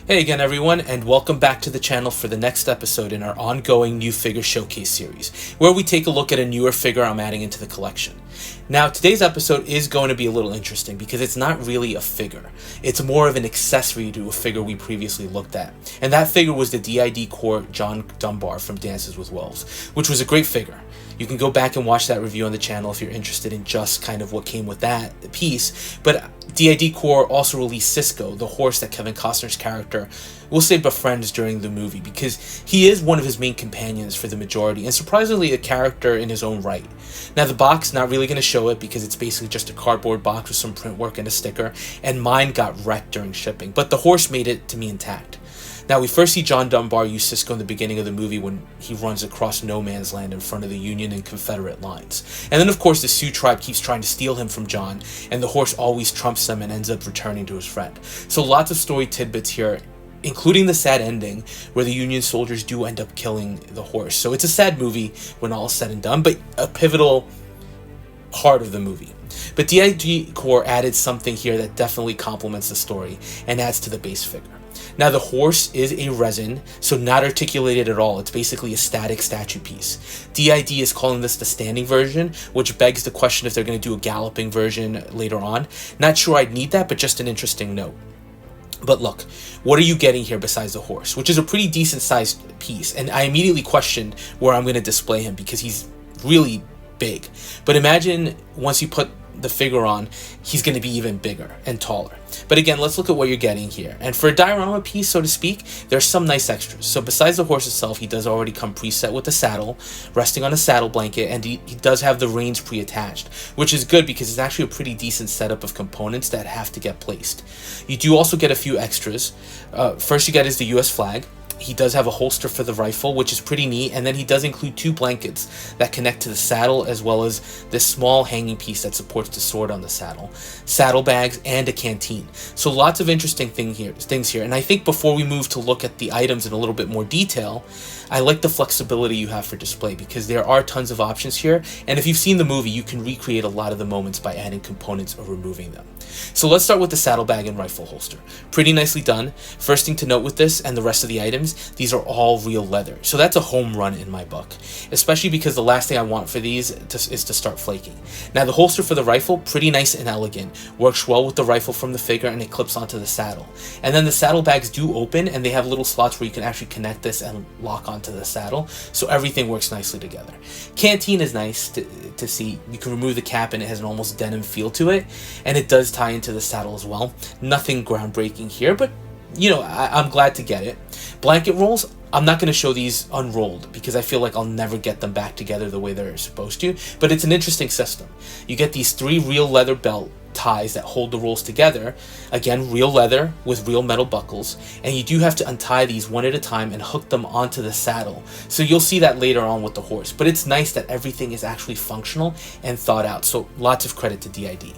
Hey again everyone, and welcome back to the channel for the next episode in our ongoing new figure showcase series, where we take a look at a newer figure I'm adding into the collection. Now today's episode is going to be a little interesting because it's not really a figure, it's more of an accessory to a figure we previously looked at, and that figure was the DID Corp John Dunbar from Dances with Wolves, which was a great figure. You can go back and watch that review on the channel if you're interested in just kind of what came with that piece. But DID Corp also released Cisco, the horse that Kevin Costner's character will say befriends during the movie, because he is one of his main companions for the majority, and surprisingly a character in his own right. Now the box, not really going to show it because it's basically just a cardboard box with some print work and a sticker, and mine got wrecked during shipping, but the horse made it to me intact. Now, we first see John Dunbar use Cisco in the beginning of the movie when he runs across no man's land in front of the Union and Confederate lines. And then, of course, the Sioux tribe keeps trying to steal him from John, and the horse always trumps them and ends up returning to his friend. So lots of story tidbits here, including the sad ending where the Union soldiers do end up killing the horse. So it's a sad movie when all is said and done, but a pivotal part of the movie. But DID Corp added something here that definitely complements the story and adds to the base figure. Now the horse is a resin, so not articulated at all. It's basically a static statue piece. DID is calling this the standing version, which begs the question if they're going to do a galloping version later on. Not sure I'd need that, but just an interesting note. But look, what are you getting here besides the horse, which is a pretty decent sized piece, and I immediately questioned where I'm going to display him because he's really big. But imagine once you put the figure on, he's going to be even bigger and taller. But again, let's look at what you're getting here. And for a diorama piece, so to speak, there's some nice extras. So besides the horse itself, he does already come preset with the saddle, resting on a saddle blanket, and he does have the reins pre-attached, which is good because it's actually a pretty decent setup of components that have to get placed. You do also get a few extras. First you get is the US flag. He does have a holster for the rifle, which is pretty neat, and then he does include two blankets that connect to the saddle, as well as this small hanging piece that supports the sword on the saddle, saddlebags, and a canteen. So lots of interesting things here, and I think before we move to look at the items in a little bit more detail, I like the flexibility you have for display because there are tons of options here, and if you've seen the movie, you can recreate a lot of the moments by adding components or removing them. So let's start with the saddlebag and rifle holster. Pretty nicely done. First thing to note with this and the rest of the items, these are all real leather. So that's a home run in my book, especially because the last thing I want for these is to start flaking. Now the holster for the rifle, pretty nice and elegant. Works well with the rifle from the figure and it clips onto the saddle. And then the saddlebags do open and they have little slots where you can actually connect this and lock onto the saddle. So everything works nicely together. Canteen is nice to see. You can remove the cap and it has an almost denim feel to it. And it does tie into the saddle as well. Nothing groundbreaking here, but you know, I'm glad to get it. Blanket rolls, I'm not going to show these unrolled because I feel like I'll never get them back together the way they're supposed to, but it's an interesting system. You get these three real leather belt ties that hold the rolls together, again real leather with real metal buckles, and you do have to untie these one at a time and hook them onto the saddle. So you'll see that later on with the horse, but it's nice that everything is actually functional and thought out, so lots of credit to DID.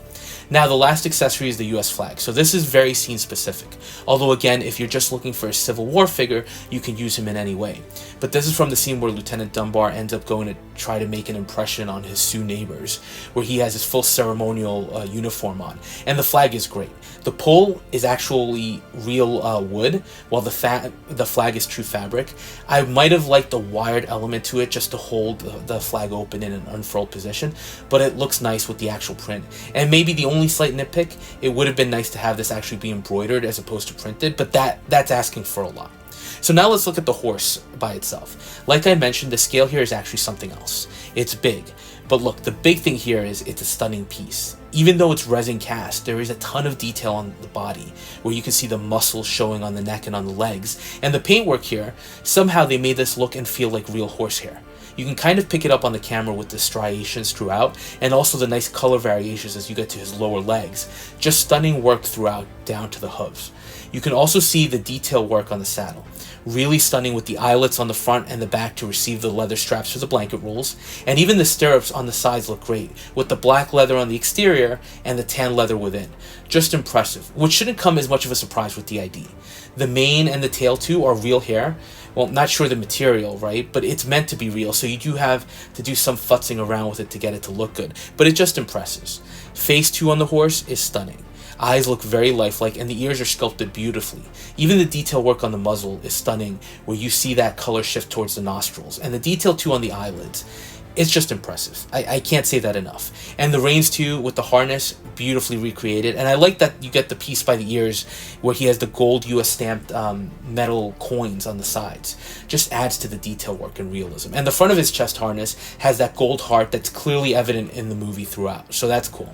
Now the last accessory is the US flag, so this is very scene specific, although again if you're just looking for a Civil War figure you can use him in any way. But this is from the scene where Lieutenant Dunbar ends up going to try to make an impression on his Sioux neighbors, where he has his full ceremonial uniform on, and the flag is great. The pole is actually real wood, while the flag is true fabric. I might have liked the wired element to it just to hold the flag open in an unfurled position, but it looks nice with the actual print. And maybe the only slight nitpick, it would have been nice to have this actually be embroidered as opposed to printed, but that's asking for a lot. So now let's look at the horse by itself. Like I mentioned, the scale here is actually something else. It's big, but look, the big thing here is it's a stunning piece. Even though it's resin cast, there is a ton of detail on the body, where you can see the muscles showing on the neck and on the legs, and the paintwork here, somehow they made this look and feel like real horsehair. You can kind of pick it up on the camera with the striations throughout, and also the nice color variations as you get to his lower legs. Just stunning work throughout, down to the hooves. You can also see the detail work on the saddle. Really stunning with the eyelets on the front and the back to receive the leather straps for the blanket rolls, and even the stirrups on the sides look great, with the black leather on the exterior and the tan leather within. Just impressive, which shouldn't come as much of a surprise with DID. The mane and the tail too are real hair. Well, not sure the material, right? But it's meant to be real, so you do have to do some futzing around with it to get it to look good. But it just impresses. Phase 2 on the horse is stunning. Eyes look very lifelike, and the ears are sculpted beautifully. Even the detail work on the muzzle is stunning, where you see that color shift towards the nostrils, and the detail too on the eyelids. It's just impressive. I can't say that enough. And the reins too, with the harness, beautifully recreated. And I like that you get the piece by the ears where he has the gold US stamped metal coins on the sides. Just adds to the detail work and realism. And the front of his chest harness has that gold heart that's clearly evident in the movie throughout. So that's cool.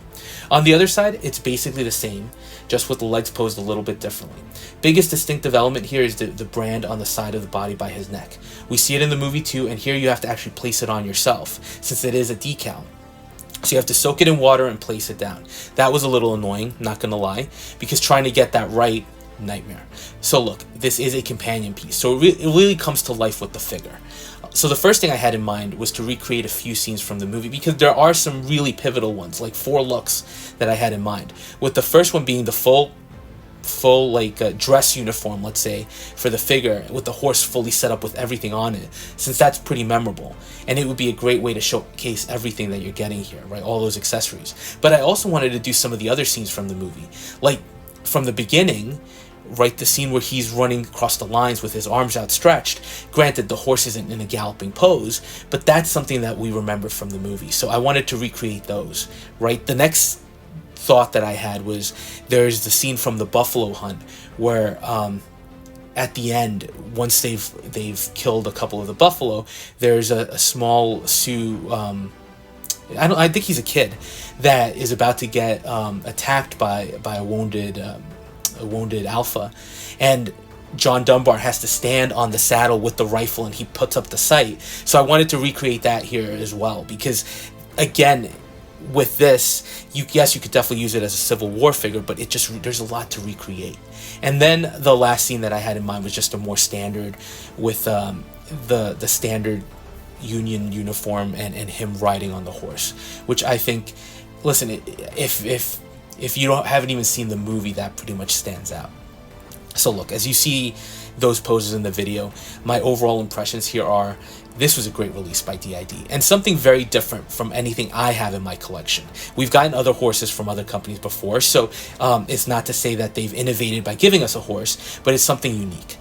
On the other side, it's basically the same, just with the legs posed a little bit differently. Biggest distinctive element here is the brand on the side of the body by his neck. We see it in the movie too, and here you have to actually place it on yourself, since it is a decal. So you have to soak it in water and place it down. That was a little annoying, not gonna lie, because trying to get that right, nightmare. So look, this is a companion piece, so it really comes to life with the figure. So the first thing I had in mind was to recreate a few scenes from the movie, because there are some really pivotal ones, like 4 looks that I had in mind, with the first one being the full like dress uniform, let's say, for the figure, with the horse fully set up with everything on it, since that's pretty memorable, and it would be a great way to showcase everything that you're getting here, right, all those accessories. But I also wanted to do some of the other scenes from the movie, like from the beginning, right, the scene where he's running across the lines with his arms outstretched. Granted, the horse isn't in a galloping pose, but that's something that we remember from the movie, so I wanted to recreate those, right? The next thought that I had was, there's the scene from the buffalo hunt where at the end, once they've killed a couple of the buffalo, there's a small Sioux, I think he's a kid, that is about to get attacked by a wounded alpha, and John Dunbar has to stand on the saddle with the rifle, and he puts up the sight. So I wanted to recreate that here as well, because again, with this, you could definitely use it as a Civil War figure, but there's a lot to recreate. And then the last scene that I had in mind was just a more standard, with the standard Union uniform and him riding on the horse, which I think, listen, if you haven't even seen the movie, that pretty much stands out. So look, as you see those poses in the video, my overall impressions here are, this was a great release by DID, and something very different from anything I have in my collection. We've gotten other horses from other companies before, so it's not to say that they've innovated by giving us a horse, but it's something unique.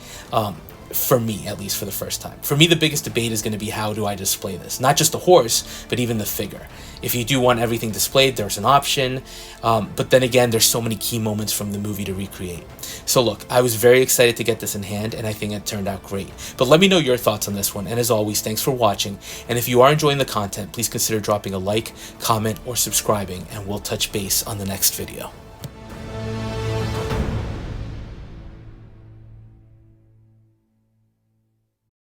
For me, at least for the first time. For me, the biggest debate is going to be, how do I display this? Not just the horse, but even the figure. If you do want everything displayed, there's an option. But then again, there's so many key moments from the movie to recreate. So look, I was very excited to get this in hand, and I think it turned out great. But let me know your thoughts on this one. And as always, thanks for watching. And if you are enjoying the content, please consider dropping a like, comment, or subscribing, and we'll touch base on the next video.